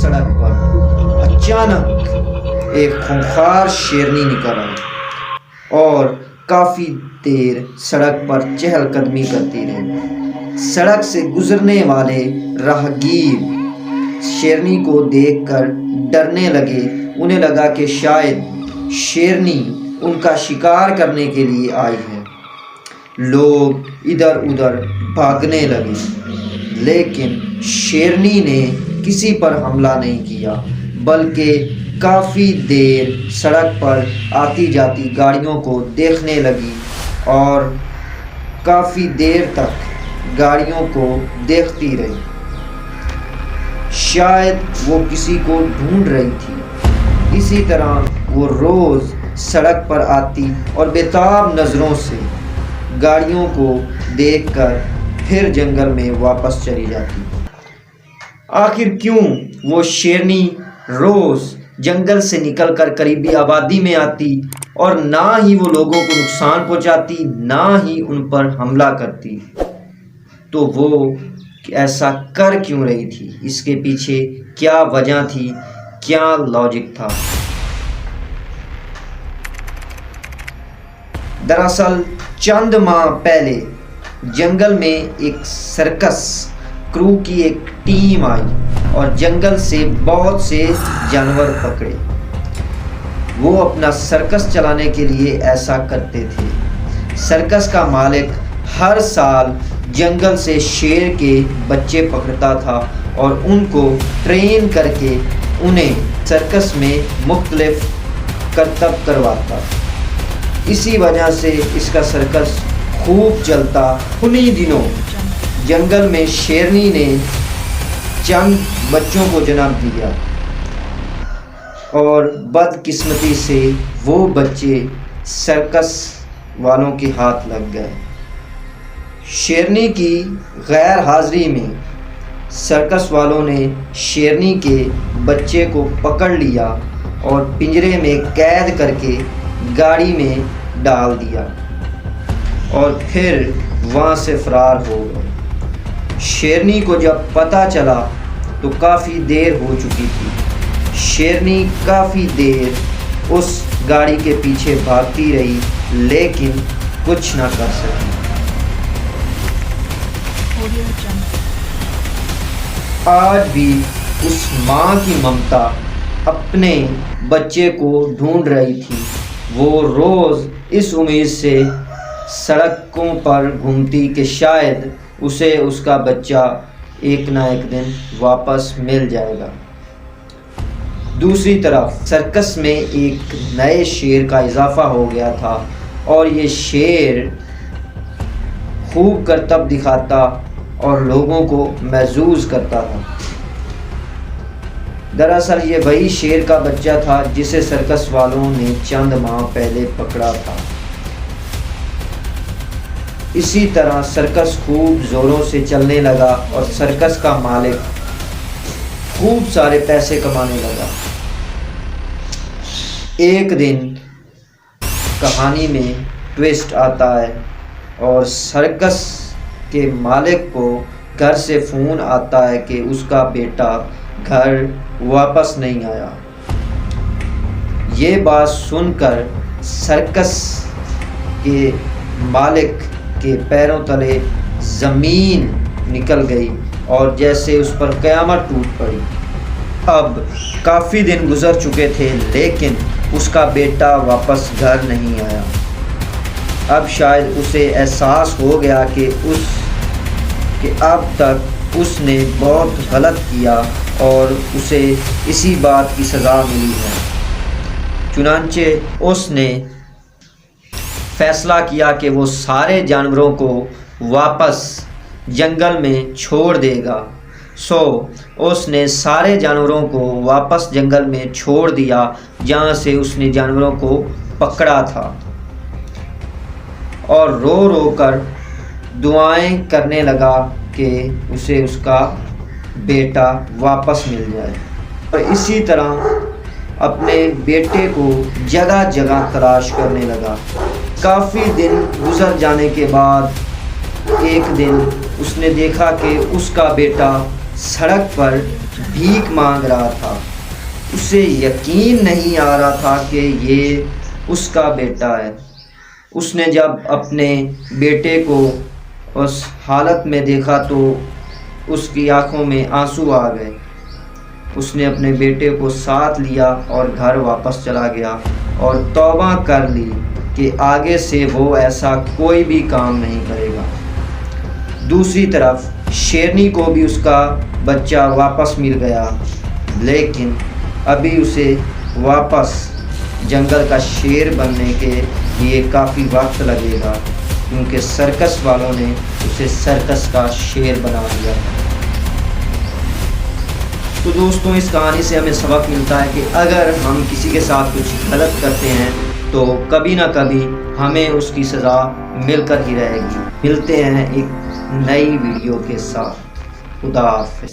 سڑک پر اچانک ایک خونخوار شیرنی نکل آئی اور کافی دیر سڑک پر چہل قدمی کرتی رہی۔ سڑک سے گزرنے والے راہگیر شیرنی کو دیکھ کر ڈرنے لگے۔ انہیں لگا کہ شاید شیرنی ان کا شکار کرنے کے لیے آئی ہے۔ لوگ ادھر ادھر بھاگنے لگے، لیکن شیرنی نے کسی پر حملہ نہیں کیا، بلکہ کافی دیر سڑک پر آتی جاتی گاڑیوں کو دیکھنے لگی اور کافی دیر تک گاڑیوں کو دیکھتی رہی۔ شاید وہ کسی کو ڈھونڈ رہی تھی۔ اسی طرح وہ روز سڑک پر آتی اور بےتاب نظروں سے گاڑیوں کو دیکھ کر پھر جنگل میں واپس چلی جاتی۔ آخر کیوں وہ شیرنی روز جنگل سے نکل کر قریبی آبادی میں آتی اور نہ ہی وہ لوگوں کو نقصان پہنچاتی، نہ ہی ان پر حملہ کرتی؟ تو وہ ایسا کر کیوں رہی تھی؟ اس کے پیچھے کیا وجہ تھی؟ کیا لاجک تھا؟ دراصل چند ماہ پہلے جنگل میں ایک سرکس کرو کی ایک ٹیم آئی اور جنگل سے بہت سے جانور پکڑے۔ وہ اپنا سرکس چلانے کے لیے ایسا کرتے تھے۔ سرکس کا مالک ہر سال جنگل سے شیر کے بچے پکڑتا تھا اور ان کو ٹرین کر کے انہیں سرکس میں مختلف کرتب کرواتا۔ اسی وجہ سے اس کا سرکس خوب چلتا۔ انہی دنوں جنگل میں شیرنی نے چند بچوں کو جنم دیا اور بدقسمتی سے وہ بچے سرکس والوں کے ہاتھ لگ گئے۔ شیرنی کی غیر حاضری میں سرکس والوں نے شیرنی کے بچے کو پکڑ لیا اور پنجرے میں قید کر کے گاڑی میں ڈال دیا اور پھر وہاں سے فرار ہو گئے۔ شیرنی کو جب پتہ چلا تو کافی دیر ہو چکی تھی۔ شیرنی کافی دیر اس گاڑی کے پیچھے بھاگتی رہی، لیکن کچھ نہ کر سکی۔ آج بھی اس ماں کی ممتا اپنے بچے کو ڈھونڈ رہی تھی۔ وہ روز اس امید سے سڑکوں پر گھومتی کہ شاید اسے اس کا بچہ ایک نہ ایک دن واپس مل جائے گا۔ دوسری طرف سرکس میں ایک نئے شیر کا اضافہ ہو گیا تھا اور یہ شیر خوب کرتب دکھاتا اور لوگوں کو محظوظ کرتا تھا۔ دراصل یہ وہی شیر کا بچہ تھا جسے سرکس والوں نے چند ماہ پہلے پکڑا تھا۔ اسی طرح سرکس خوب زوروں سے چلنے لگا اور سرکس کا مالک خوب سارے پیسے کمانے لگا۔ ایک دن کہانی میں ٹویسٹ آتا ہے اور سرکس کے مالک کو گھر سے فون آتا ہے کہ اس کا بیٹا گھر واپس نہیں آیا۔ یہ بات سن کر سرکس کے مالک کے پیروں تلے زمین نکل گئی اور جیسے اس پر قیامت ٹوٹ پڑی۔ اب کافی دن گزر چکے تھے، لیکن اس کا بیٹا واپس گھر نہیں آیا۔ اب شاید اسے احساس ہو گیا کہ اب تک اس نے بہت غلط کیا اور اسے اسی بات کی سزا ملی ہے۔ چنانچہ اس نے فیصلہ کیا کہ وہ سارے جانوروں کو واپس جنگل میں چھوڑ دے گا۔ اس نے سارے جانوروں کو واپس جنگل میں چھوڑ دیا جہاں سے اس نے جانوروں کو پکڑا تھا، اور رو رو کر دعائیں کرنے لگا کہ اسے اس کا بیٹا واپس مل جائے، اور اسی طرح اپنے بیٹے کو جگہ جگہ تلاش کرنے لگا۔ کافی دن گزر جانے کے بعد ایک دن اس نے دیکھا کہ اس کا بیٹا سڑک پر بھیک مانگ رہا تھا۔ اسے یقین نہیں آ رہا تھا کہ یہ اس کا بیٹا ہے۔ اس نے جب اپنے بیٹے کو اس حالت میں دیکھا تو اس کی آنکھوں میں آنسو آ گئے۔ اس نے اپنے بیٹے کو ساتھ لیا اور گھر واپس چلا گیا اور توبہ کر لی کہ آگے سے وہ ایسا کوئی بھی کام نہیں کرے گا۔ دوسری طرف شیرنی کو بھی اس کا بچہ واپس مل گیا، لیکن ابھی اسے واپس جنگل کا شیر بننے کے لیے کافی وقت لگے گا، کیونکہ سرکس والوں نے اسے سرکس کا شیر بنا دیا۔ تو دوستوں، اس کہانی سے ہمیں سبق ملتا ہے کہ اگر ہم کسی کے ساتھ کچھ غلط کرتے ہیں تو کبھی نہ کبھی ہمیں اس کی سزا مل کر ہی رہے گی۔ ملتے ہیں ایک نئی ویڈیو کے ساتھ۔ خدا حافظ۔